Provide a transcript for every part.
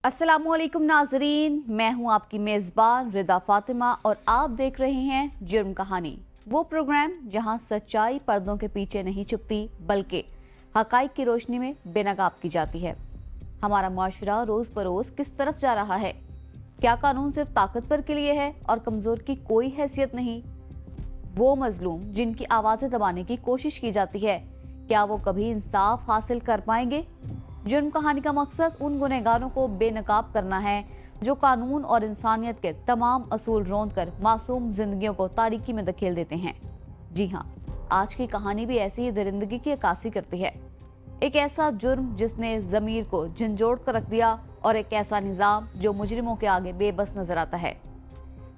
अस्सलामुअलैकुम नाजरीन, मैं हूं आपकी मेज़बान रिदा फातिमा और आप देख रहे हैं जुर्म कहानी, वो प्रोग्राम जहां सच्चाई पर्दों के पीछे नहीं छुपती बल्कि हकाइक की रोशनी में बेनकाब की जाती है। हमारा माशरा रोज़ बरोज़ किस तरफ जा रहा है? क्या कानून सिर्फ ताकतवर के लिए है और कमज़ोर की कोई हैसियत नहीं? वो मजलूम जिनकी आवाज़ें दबाने की कोशिश की जाती है, क्या वो कभी इंसाफ हासिल कर पाएंगे? जुर्म कहानी का मकसद उन गुनहगारों को बेनकाब करना है जो कानून और इंसानियत के तमाम असूल रौंद कर मासूम जिंदगियों को तारीकी में धकेल देते हैं। जी हाँ, आज की कहानी भी ऐसी ही दरिंदगी की अक्कासी करती है। एक ऐसा जुर्म जिसने जमीर को झंझोड़ कर रख दिया और एक ऐसा निज़ाम जो मुजरिमों के आगे बेबस नजर आता है।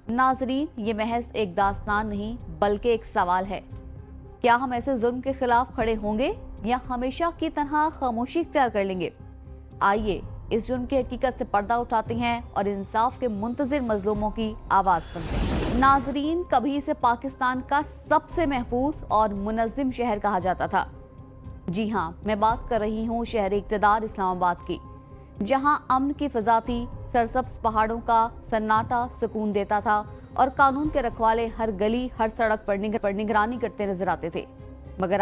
नाजरीन, ये महज एक दास्तान नहीं बल्कि एक सवाल है। क्या हम ऐसे जुर्म के खिलाफ खड़े होंगे या हमेशा की तरह खामोशी इख्तियार कर लेंगे? आइए इस जुर्म की हकीकत से पर्दा उठाते हैं और इंसाफ के मुंतजिर मजलूमों की आवाज बनते हैं। नाजरीन, कभी इसे पाकिस्तान का सबसे महफूज और मुनज़्ज़म शहर कहा जाता था। जी हाँ, मैं बात कर रही हूँ शहर इक़्तिदार इस्लामाबाद की, जहाँ अमन की फिजा थी, सरसब्ज पहाड़ों का सन्नाटा सुकून देता था और कानून के रखवाले हर गली हर सड़क पर निगरानी करते नजर आते थे। मगर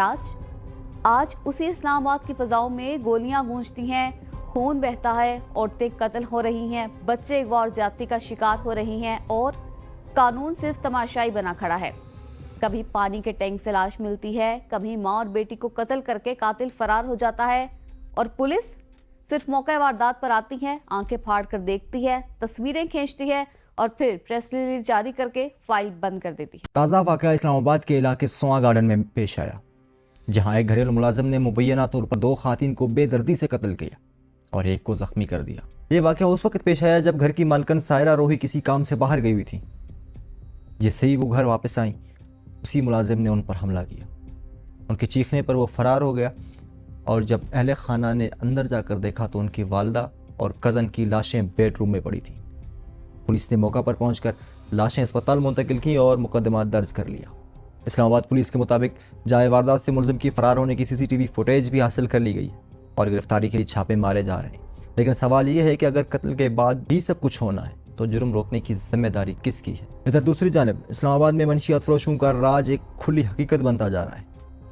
आज उसी इस्लामाबाद की फिजाओं में गोलियां गूंजती हैं, खून बहता है, औरतें कत्ल हो रही हैं, बच्चे गौर ज्यादती का शिकार हो रही हैं और कानून सिर्फ तमाशाई बना खड़ा है। कभी पानी के टैंक से लाश मिलती है, कभी माँ और बेटी को कत्ल करके कातिल फरार हो जाता है और पुलिस सिर्फ मौके वारदात पर आती है, आंखें फाड़ कर देखती है, तस्वीरें खींचती है और फिर प्रेस रिलीज जारी करके फाइल बंद कर देती है। ताज़ा वाक़या इस्लामाबाद के इलाके सोआ गार्डन में पेश आया, जहां एक घरेलू मुलाजिम ने मुबैना तौर पर 2 खातिन को बेदर्दी से कत्ल किया और एक को जख्मी कर दिया। ये वाक़या उस वक्त पेश आया जब घर की मालकन सायरा रोही किसी काम से बाहर गई हुई थी। जैसे ही वो घर वापस आई, उसी मुलाजिम ने उन पर हमला किया। उनके चीखने पर वो फरार हो गया और जब अहले खाना ने अंदर जाकर देखा तो उनकी वालदा और कज़न की लाशें बेडरूम में पड़ी थी। पुलिस ने मौका पर पहुंचकर लाशें अस्पताल मुंतकिल की और मुकदमा दर्ज कर लिया। इस्लामाबाद पुलिस के मुताबिक जाए वारदात से मुलजिम की फरार होने की सीसीटीवी फुटेज भी हासिल कर ली गई और गिरफ्तारी के लिए छापे मारे जा रहे हैं। लेकिन सवाल यह है कि अगर कत्ल के बाद भी सब कुछ होना है तो जुर्म रोकने की जिम्मेदारी किसकी है? इधर दूसरी जानिब इस्लामाबाद में मंशियात फरोशों का राज एक खुली हकीकत बनता जा रहा है।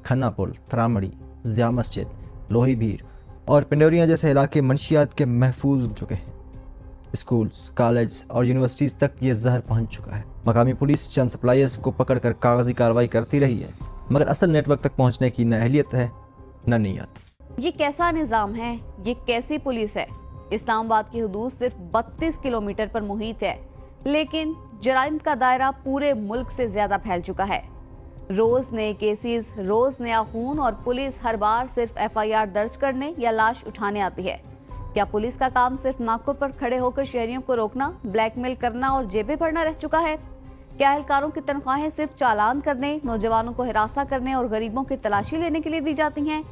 खन्ना पुल, तरामड़ी, ज़िया मस्जिद, लोही भीर और पिंडोरिया जैसे इलाके मंशियात के महफूज हो चुके हैं। स्कूल्स, कॉलेज और यूनिवर्सिटीज़ तक ये जहर पहुंच चुका है। मकामी पुलिस चंद सप्लायर्स को पकड़कर कागजी कार्रवाई करती रही है, मगर असल नेटवर्क तक पहुंचने की न अहलियत है न नीयत। ये कैसा निज़ाम है? ये कैसी पुलिस है? इस्लामाबाद की हदूद सिर्फ 32 किलोमीटर पर मुहित है, लेकिन जराइम का दायरा पूरे मुल्क से ज्यादा फैल चुका है। रोज नए केसेस, रोज नया खून और पुलिस हर बार सिर्फ FIR दर्ज करने या लाश उठाने आती है। क्या पुलिस का काम सिर्फ नाकों पर खड़े होकर शहरियों को रोकना, ब्लैकमेल करना और जेबें भरना रह चुका है? क्या एहलकारों की तनख्वाहें सिर्फ चालान करने, नौजवानों को हिरासा करने और गरीबों की तलाशी लेने के लिए दी जाती हैं?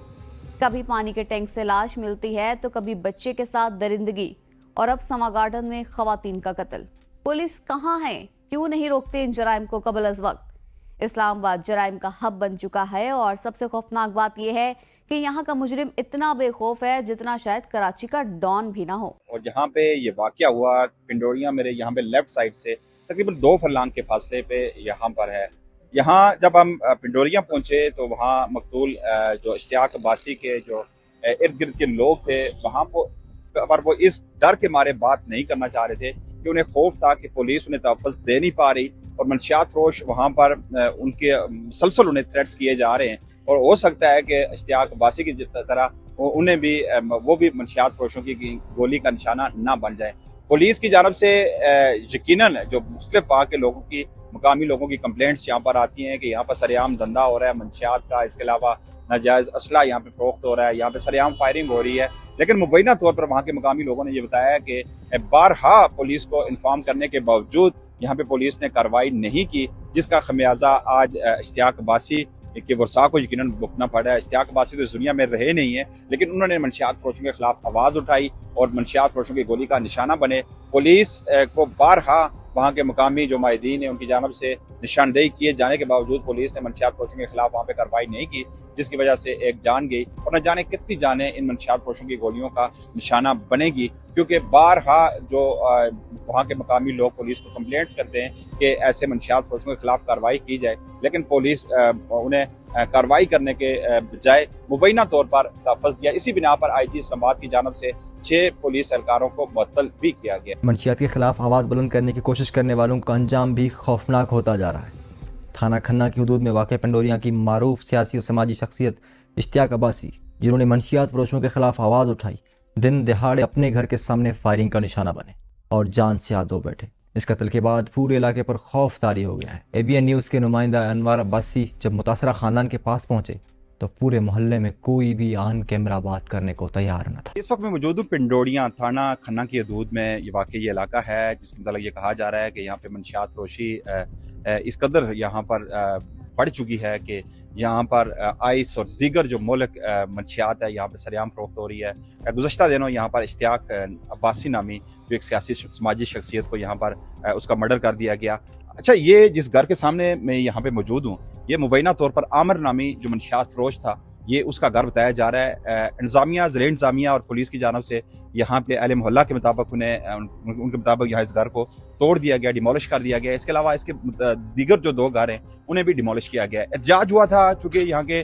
कभी पानी के टैंक से लाश मिलती है तो कभी बच्चे के साथ दरिंदगी और अब समा गार्डन में खवातीन का कत्ल। पुलिस कहाँ है? क्यों नहीं रोकते इन जराइम को कबल अज वक्त? इस्लामाबाद जराइम का हब बन चुका है और सबसे खौफनाक बात यह है कि यहाँ का मुजरिम इतना बेखौफ है जितना शायद कराची का डॉन भी ना हो। और जहाँ पे ये वाकया हुआ पिंडोरिया मेरे यहाँ पे लेफ्ट साइड से तकरीबन 2 फरलांग के फासले पे यहाँ पर है। यहाँ जब हम पिंडोरिया पहुँचे तो वहाँ मकतूल जो इश्तियाक अब्बासी के जो इर्द गिर्द के लोग थे वहाँ पर वो इस डर के मारे बात नहीं करना चाह रहे थे कि उन्हें खौफ था कि पुलिस उन्हें तहफ़्फ़ुज़ दे नहीं पा रही और मंशियात फरोश वहाँ पर उनके मुसलसल उन्हें थ्रेट्स किए जा रहे हैं और हो सकता है कि इश्तियाक अब्बासी की तरह उन्हें भी वो भी मंशियात फरोशों की गोली का निशाना ना बन जाए। पुलिस की जानब से यकीनन जो मुख्तलिफ वहाँ के लोगों की मकामी लोगों की कंप्लेंट्स यहाँ पर आती हैं कि यहाँ पर सरेआम धंधा हो रहा है मंशियात का, इसके अलावा नाजायज़ असला यहाँ पे फरोख्त हो रहा है, यहाँ पे सरेआम फायरिंग हो रही है। लेकिन मुबैना तौर पर वहाँ के मकामी लोगों ने ये बताया कि बारहा पुलिस को इन्फॉर्म करने के बावजूद यहाँ पे पुलिस ने कार्रवाई नहीं की, जिसका खमियाजा आज इश्तियाक अब्बासी कि वर्षा को यकीनन भुगतना पड़ा है। इश्तियाक अब्बासी तो इस दुनिया में रहे नहीं है, लेकिन उन्होंने मंशियात फरोशों के खिलाफ आवाज़ उठाई और मंशियात फरोशों की गोली का निशाना बने। पुलिस को बारहा वहाँ के मुकामी जो माहिदीन हैं उनकी जानब से निशानदेही किए जाने के बावजूद पुलिस ने मंशियात फरोशों के खिलाफ वहाँ पे कार्रवाई नहीं की, जिसकी वजह से एक जान गई और न जाने कितनी जानें इन मंशियात फरोशों की गोलियों का निशाना बनेगी। क्योंकि बारहा जो वहाँ के मुकामी लोग पुलिस को कंप्लेंट्स करते हैं कि ऐसे मंशियात फरोशों के खिलाफ कार्रवाई की जाए, लेकिन पुलिस उन्हें कार्रवाई करने के बजाय मुबैना तौर पर तहफ़्फ़ुज़ दिया। इसी बिना पर IG इस्लामाबाद की जानब से 6 पुलिस एहलकारों को मुअत्तल भी किया गया। मंशियात के खिलाफ आवाज़ बुलंद करने की कोशिश करने वालों का अंजाम भी खौफनाक होता जा रहा है। थाना खन्ना की हदूद में वाक़ पंडोरिया की मारूफ सियासी और समाजी शख्सियत इश्तियाक अब्बासी, जिन्होंने मंशियात फरोशों के खिलाफ आवाज़ उठाई, दिन दहाड़े अपने घर के सामने फायरिंग का निशाना बने और जान से हाथ धो बैठे। इस कत्ल के बाद पूरे इलाके पर खौफ तारी हो गया है। ABN न्यूज़ के नुमाइंदा अनवर अब्बासी जब मुतासरा ख़ानदान के पास पहुंचे तो पूरे मोहल्ले में कोई भी ऑन कैमरा बात करने को तैयार न था। इस वक्त मैं मौजूद हूँ पिंडोरिया थाना खन्ना की हदूद में। ये वाकई ये इलाका है जिसके मतलब ये कहा जा रहा है कि यहाँ पे मंशियात फरोशी इस कदर यहाँ पर बढ़ चुकी है कि यहाँ पर आइस और दीगर जो मुल्क मंशियात है यहाँ पर सरेआम फरोख्त हो रही है। गुज़श्ता दिनों यहाँ पर इश्तियाक अब्बासी नामी जो एक सियासी समाजी शख्सियत को यहाँ पर उसका मर्डर कर दिया गया। अच्छा, ये जिस घर के सामने मैं यहाँ पे मौजूद हूँ, ये मुबैना तौर पर आमिर नामी जो मंशियात फरोश था, ये उसका घर बताया जा रहा है। इंतज़ामिया, ज़िले इंतज़ामिया और पुलिस की जानब से यहाँ पे अहले मोहल्ला के मुताबिक उनके मुताबिक यहाँ इस घर को तोड़ दिया गया, डिमोलिश कर दिया गया। इसके अलावा इसके दीगर जो 2 घर हैं उन्हें भी डिमोलिश किया गया। एहतजाज हुआ था चूँकि यहाँ के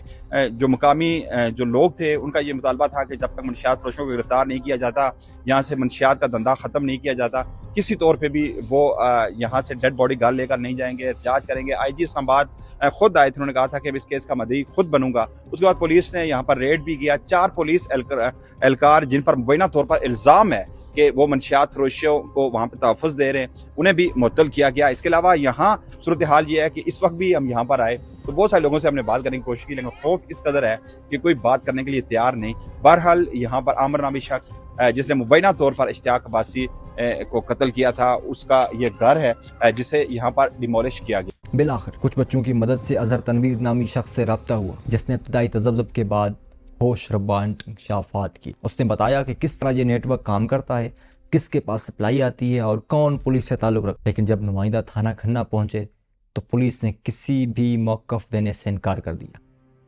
जो मुकामी जो लोग थे उनका ये मुतालबा था कि जब तक मंशियात फरोशों को गिरफ्तार नहीं किया जाता, यहाँ से मंशियात का धंधा ख़त्म नहीं किया जाता, किसी तौर पे भी वो यहाँ से डेड बॉडी घर लेकर नहीं जाएंगे, एहतजाज करेंगे। IG इस्लामाबाद खुद आए थे, उन्होंने कहा था कि इस केस का मदई खुद बनूंगा। उसके बाद पुलिस ने यहाँ पर रेड भी किया। 4 पुलिस एहलकार जिन पर मुबैना तौर पर इल्ज़ाम है कि वो मंशियात फरोशियों को वहाँ पर तहफ़्फ़ुज़ दे रहे हैं, उन्हें भी मुअत्तल किया गया। इसके अलावा यहाँ सूरत हाल ये है कि इस वक्त भी हम यहाँ पर आए तो बहुत सारे लोगों से हमने बात करने की कोशिश की, लेकिन खौफ इस कदर है कि कोई बात करने के लिए तैयार नहीं। बहरहाल यहाँ पर आमिर नामी शख्स जिसने मुबैना तौर पर इश्तियाक अब्बासी को कत्ल किया था, उसका ये घर है जिसे यहाँ पर डिमोलिश किया गया। बिलाखिर कुछ बच्चों की मदद से अजहर तनवीर नामी शख्स से रब्ता हुआ, जिसने इब्तदाई तजब्जुब के बाद होश रब्बा इंकशाफात की। उसने बताया कि किस तरह ये नेटवर्क काम करता है, किसके पास सप्लाई आती है और कौन पुलिस से ताल्लुक़ रखता है। लेकिन जब नुमाइंदा थाना खन्ना पहुंचे तो पुलिस ने किसी भी मौक़िफ़ देने से इनकार कर दिया,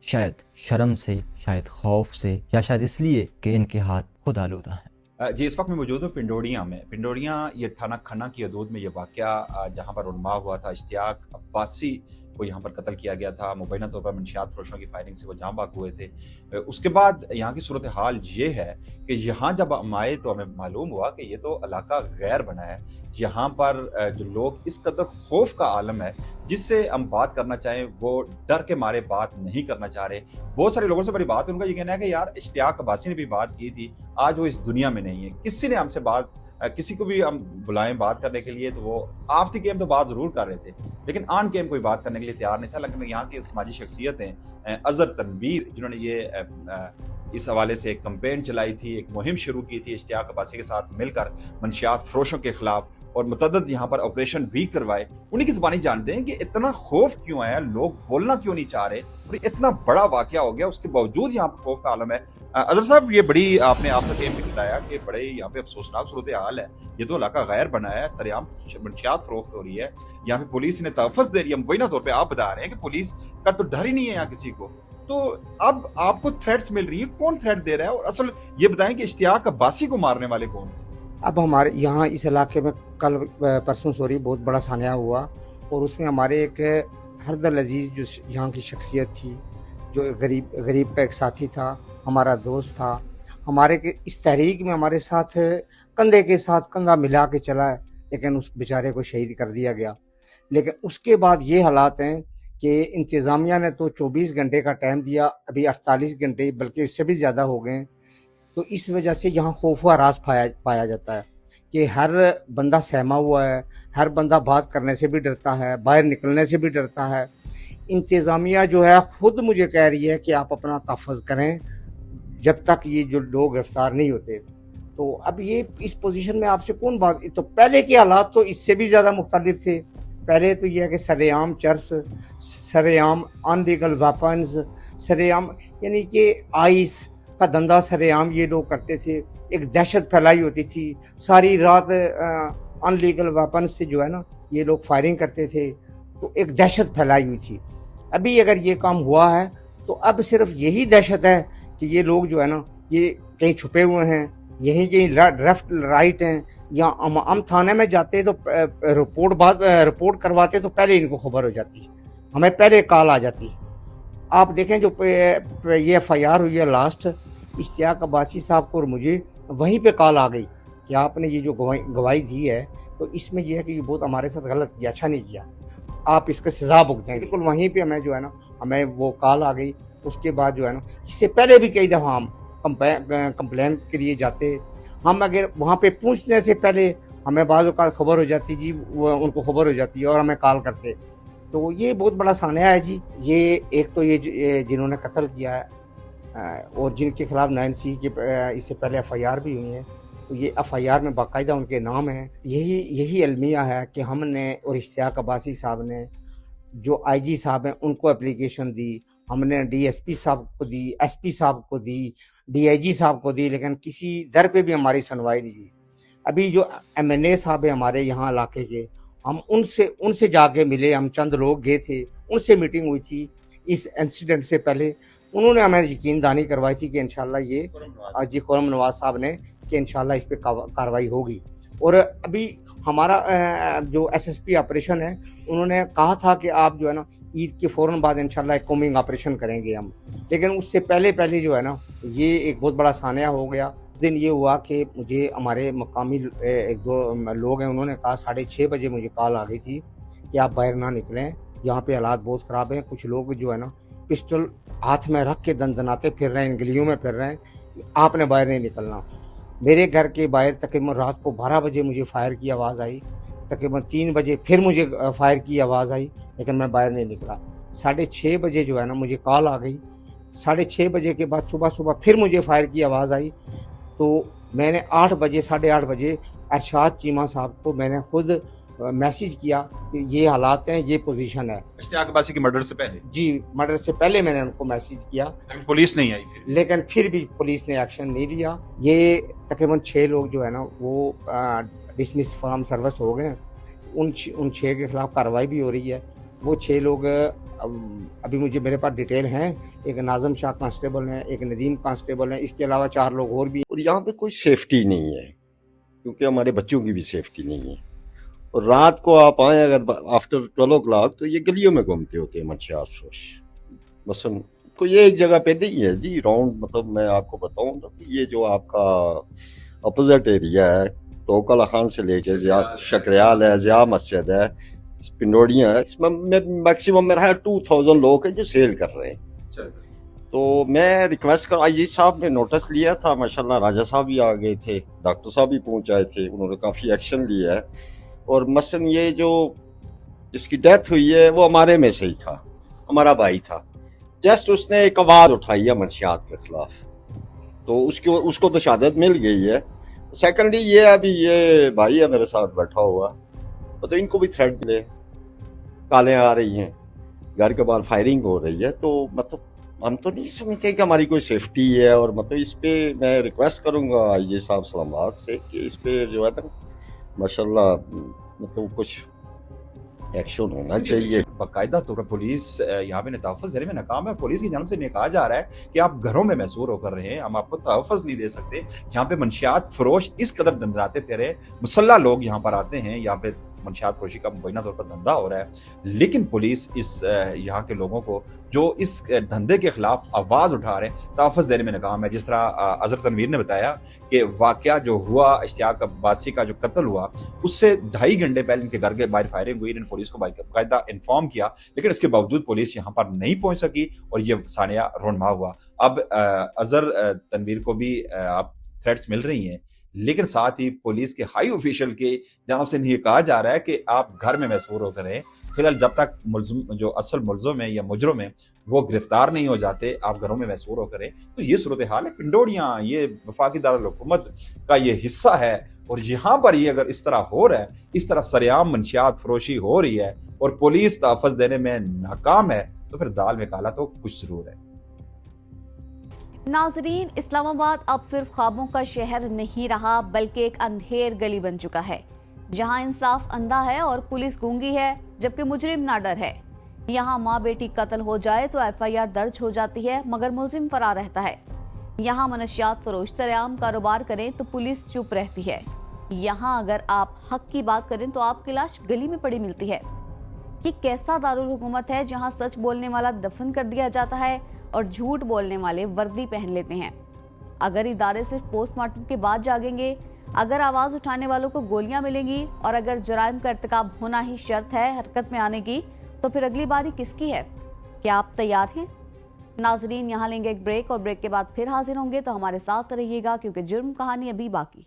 शायद शर्म से, शायद खौफ से, या शायद इसलिए कि इनके हाथ खुद आलूदा हैं। जी, इस वक्त मैं मौजूद हूँ पिंडोरिया में। पिंडोरिया ये थाना खन्ना की हदूद में ये वाक़या जहाँ पर रुनमा हुआ था, इश्तियाक अब्बासी को यहाँ पर कत्ल किया गया था। मुबैना तौर पर मंशियात फरोशों की फायरिंग से वो जाँ बाग हुए थे। उसके बाद यहाँ की सूरत हाल ये है कि यहाँ जब हम आए तो हमें मालूम हुआ कि ये तो इलाका गैर बना है। यहाँ पर जो लोग इस कदर खौफ का आलम है, जिससे हम बात करना चाहें वो डर के मारे बात नहीं करना चाह रहे। बहुत सारे लोगों से बड़ी बात है, उनका ये कहना है कि यार इश्तियाक अब्बासी ने भी बात की थी, आज वो इस दुनिया में नहीं है। किसी ने हमसे बात, किसी को भी हम बुलाएं बात करने के लिए तो वो ऑफ द गेम तो बात जरूर कर रहे थे, लेकिन ऑन गेम कोई बात करने के लिए तैयार नहीं था। लेकिन यहाँ की समाजी शख्सियतें, अजहर तनवीर जिन्होंने ये इस हवाले से एक कैंपेन चलाई थी, एक मुहिम शुरू की थी इश्तियाक अब्बासी के साथ मिलकर मंशियात फरोशों के खिलाफ, और मुतअद्दिद यहाँ पर ऑपरेशन भी करवाए। उन्हीं की ज़बानी जानते हैं कि इतना खौफ क्यों है, लोग बोलना क्यों नहीं चाह रहे, और इतना बड़ा वाक़या हो गया उसके बावजूद यहाँ पर खौफ का आलम है। अजहर साहब, ये बड़ी आपने आफ्टर गेम भी बताया कि बड़े यहाँ पे अफसोसनाक सूरत हाल है। ये तो इलाका गैर बना है, सरेआम मंशियात फरोख्त हो रही है, यहाँ पे पुलिस ने तहफ़्फ़ुज़ दे रही है। मुबैना तौर पे आप बता रहे हैं कि पुलिस का तो डर ही नहीं है यहाँ किसी को। तो अब आपको थ्रेट्स मिल रही है, कौन थ्रेट दे रहा है, और असल ये बताएं कि इश्तियाक अब्बासी को मारने वाले कौन? अब हमारे यहाँ इस इलाके में कल परसों सॉरी बहुत बड़ा सानिया हुआ, और उसमें हमारे एक हरदल अजीज़ जो यहाँ की शख्सियत थी, जो गरीब का एक साथी था, हमारा दोस्त था, हमारे के इस तहरीक में हमारे साथ कंधे के साथ कंधा मिला के चला है, लेकिन उस बेचारे को शहीद कर दिया गया। लेकिन उसके बाद ये हालात हैं कि इंतज़ामिया ने तो 24 घंटे का टाइम दिया, अभी 48 घंटे बल्कि इससे भी ज़्यादा हो गए। तो इस वजह से यहाँ खौफ व हरास पाया जाता है कि हर बंदा सहमा हुआ है, हर बंदा बात करने से भी डरता है, बाहर निकलने से भी डरता है। इंतज़ामिया जो है खुद मुझे कह रही है कि आप अपना तहफ़्फ़ुज़ करें जब तक ये जो लोग गिरफ्तार नहीं होते। तो अब ये इस पोजीशन में आपसे कौन बात, तो पहले के हालात तो इससे भी ज़्यादा मुख्तलिफ थे। पहले तो यह है कि सरेआम चर्स, सरेआम अनलीगल वेपन्स, सरेआम यानी कि आइस का धंधा सरेआम ये लोग करते थे। एक दहशत फैलाई होती थी, सारी रात अनलीगल वेपन से जो है ना ये लोग फायरिंग करते थे, तो एक दहशत फैलाई हुई थी। अभी अगर ये काम हुआ है तो अब सिर्फ यही दहशत है कि ये लोग जो है ना ये कहीं छुपे हुए हैं, यहीं कहीं लेफ्ट राइट हैं, या हम थाने में जाते तो रिपोर्ट करवाते तो पहले इनको खबर हो जाती, हमें पहले कॉल आ जाती। आप देखें जो ये FIR हुई है लास्ट, इश्तियाक अब्बासी साहब को और मुझे वहीं पे कॉल आ गई कि आपने ये जो गवाही दी है तो इसमें यह है कि ये बहुत हमारे साथ गलत किया, अच्छा नहीं किया, आप इसका सजा भुगतें। बिल्कुल वहीं पे हमें जो है ना हमें वो कॉल आ गई। उसके बाद जो है ना इससे पहले भी कई दफ़ा हम कंप्लेन के लिए जाते, हम अगर वहाँ पे पूछने से पहले हमें बाज़ औक़ात खबर हो जाती जी, वो उनको खबर हो जाती है और हमें कॉल करते। तो ये बहुत बड़ा सान्या है जी। ये एक तो ये जिन्होंने कत्ल किया है और जिनके खिलाफ 9C के इससे पहले FIR भी हुई है, तो ये FIR में बाकायदा उनके नाम है। यही अलमिया है कि हमने और इश्तियाक अब्बासी साहब ने जो IG साहब हैं उनको एप्लीकेशन दी, हमने DSP साहब को दी, SP साहब को दी, DIG साहब को दी, लेकिन किसी दर पे भी हमारी सुनवाई नहीं हुई। अभी जो MNA साहब हैं हमारे यहाँ इलाके के, हम उनसे जाके मिले, हम चंद लोग गए थे, उनसे मीटिंग हुई थी इस इंसिडेंट से पहले। उन्होंने हमें यकीन दहानी करवाई थी कि इंशाल्लाह ये जी खुर्रम नवाज साहब ने कि इंशाल्लाह इस पे कार्रवाई होगी। और अभी हमारा जो SSP ऑपरेशन है, उन्होंने कहा था कि आप जो है ना ईद के फ़ौरन बाद इंशाल्लाह एक कोमिंग ऑपरेशन करेंगे हम, लेकिन उससे पहले जो है ना ये एक बहुत बड़ा सान्या हो गया। उस दिन ये हुआ कि मुझे हमारे मकामी एक दो लोग हैं, उन्होंने कहा 6:30 बजे मुझे कॉल आ गई थी कि आप बाहर ना निकलें, यहाँ पे हालात बहुत ख़राब हैं। कुछ लोग जो है ना पिस्टल हाथ में रख के दंदनाते फिर रहे हैं, इन गलियों में फिर रहे हैं, आपने बाहर नहीं निकलना। मेरे घर के बाहर तकरीबन रात को 12 बजे मुझे फायर की आवाज़ आई, तकरीबन 3 बजे फिर मुझे फायर की आवाज़ आई, लेकिन मैं बाहर नहीं निकला। 6:30 बजे जो है ना मुझे कॉल आ गई। 6:30 बजे के बाद सुबह फिर मुझे फायर की आवाज़ आई, तो मैंने 8 बजे 8:30 बजे अरशाद चीमा साहब को मैंने खुद मैसेज किया कि ये हालात हैं, ये पोजीशन है। इश्तियाक अब्बासी के मर्डर से पहले जी, मर्डर से पहले मैंने उनको मैसेज किया, लेकिन पुलिस नहीं आई फिर। लेकिन फिर भी पुलिस ने एक्शन नहीं लिया। ये तकरीबन 6 लोग जो है ना वो डिसमिस फ्रॉम सर्विस हो गए। उन 6 के खिलाफ कार्रवाई भी हो रही है। वो 6 लोग अभी मेरे पास डिटेल हैं। एक नाज़म शाह कांस्टेबल हैं, एक नदीम कांस्टेबल हैं, इसके अलावा 4 लोग और भी। और यहाँ पे कोई सेफ्टी नहीं है, क्योंकि हमारे बच्चों की भी सेफ्टी नहीं है। और रात को आप आए अगर आफ्टर 12 o'clock तो ये गलियों में घूमते होते हैं मंशियात फरोश। मसलन कोई एक जगह पे नहीं है जी राउंड, मतलब मैं आपको बताऊं ना, ये जो आपका अपोजिट एरिया है, टोकला खान से लेके शकरियाल है, ज़िया मस्जिद है, पिंडोड़ियाँ है, इसमें मैक्सिमम मेरा 2000 लोग हैं जो सेल कर रहे हैं। तो मैं रिक्वेस्ट कर, IG साहब ने नोटिस लिया था, माशाल्लाह राजा साहब भी आ गए थे, डॉक्टर साहब भी पहुंच आए थे, उन्होंने काफ़ी एक्शन लिया है। और मसलन ये जो जिसकी डेथ हुई है वो हमारे में से ही था, हमारा भाई था। जस्ट उसने एक आवाज़ उठाई है मंशियात के खिलाफ, तो उसको तो शहादत मिल गई है। सेकेंडली ये अभी ये भाई है मेरे साथ बैठा हुआ, तो इनको भी थ्रेट मिले, कालें आ रही हैं, घर के बाहर फायरिंग हो रही है। तो मतलब हम तो नहीं समझते कि हमारी कोई सेफ्टी है। और मतलब इस पे मैं रिक्वेस्ट करूँगा IG साहब इस्लामाबाद से कि इस पे जो है ना माशाल्लाह मतलब कुछ एक्शन होना चाहिए। बाकायदा तौर पर पुलिस यहाँ पे तहफ़्फ़ुज़ देने में नाकाम है। पुलिस की जानब से ये कहा जा रहा है कि आप घरों में महसूर होकर रहे हैं, हम आपको तहफ़्फ़ुज़ नहीं दे सकते। यहाँ पे मंशियात फरोश इस कदर दंडराते फिरे, मुसल्ला लोग यहाँ पर आते हैं, यहाँ पे मंशियात फरोशी का मुबैना तौर पर धंधा हो रहा है, लेकिन पुलिस इस यहाँ के लोगों को जो इस धंधे के खिलाफ आवाज़ उठा रहे हैं तहफ़्फ़ुज़ देने में नाकाम है। जिस तरह अज़हर तनवीर ने बताया कि वाक़या जो हुआ, इश्तियाक अब्बासी का जो कत्ल हुआ, उससे 2.5 घंटे पहले इनके घर के बाहर फायरिंग हुई, इन्होंने पुलिस को बाकायदा इन्फॉर्म किया, लेकिन इसके बावजूद पुलिस यहाँ पर नहीं पहुँच सकी और ये सानिया रोनमा हुआ। अब अज़हर तनवीर को भी अब थ्रेट्स मिल रही हैं, लेकिन साथ ही पुलिस के हाई ऑफिशियल की जानब से ये कहा जा रहा है कि आप घर में महसूर होकर रहें। फिलहाल जब तक मुल्ज़िम जो असल मुल्ज़िम है या मुजरिम है वो गिरफ्तार नहीं हो जाते, आप घरों में महसूर होकर रहें। तो ये सूरत हाल है। पिंडोड़ियाँ ये वफाकी दारुल हुकूमत का ये हिस्सा है, और यहाँ पर ये अगर इस तरह हो रहा है, इस तरह सरेआम मंशियात फरोशी हो रही है और पुलिस तहफ़्फ़ुज़ देने में नाकाम है, तो फिर दाल में काला तो कुछ ज़रूर है। नाजरीन, इस्लामाबाद अब सिर्फ ख्वाबों का शहर नहीं रहा, बल्कि एक अंधेर गली बन चुका है। जहां इंसाफ अंधा है और पुलिस गूंगी है, जबकि मुजरिम ना डर है। यहाँ माँ बेटी कत्ल हो जाए तो FIR दर्ज हो जाती है, मगर मुलजिम फरार रहता है। यहाँ मनशियात फरोश सरेआम कारोबार करें तो पुलिस चुप रहती है। यहाँ अगर आप हक की बात करें तो आपकी लाश गली में पड़ी मिलती है। ये कैसा दारुल हुकूमत है जहाँ सच बोलने वाला दफन कर दिया जाता है और झूठ बोलने वाले वर्दी पहन लेते हैं। अगर इदारे सिर्फ पोस्टमार्टम के बाद जागेंगे, अगर आवाज उठाने वालों को गोलियां मिलेंगी और अगर जुराइम का इर्तिकाब होना ही शर्त है हरकत में आने की, तो फिर अगली बारी किसकी है? क्या आप तैयार हैं? नाजरीन, यहाँ लेंगे एक ब्रेक और ब्रेक के बाद फिर हाजिर होंगे, तो हमारे साथ रहिएगा क्योंकि जुर्म कहानी अभी बाकी।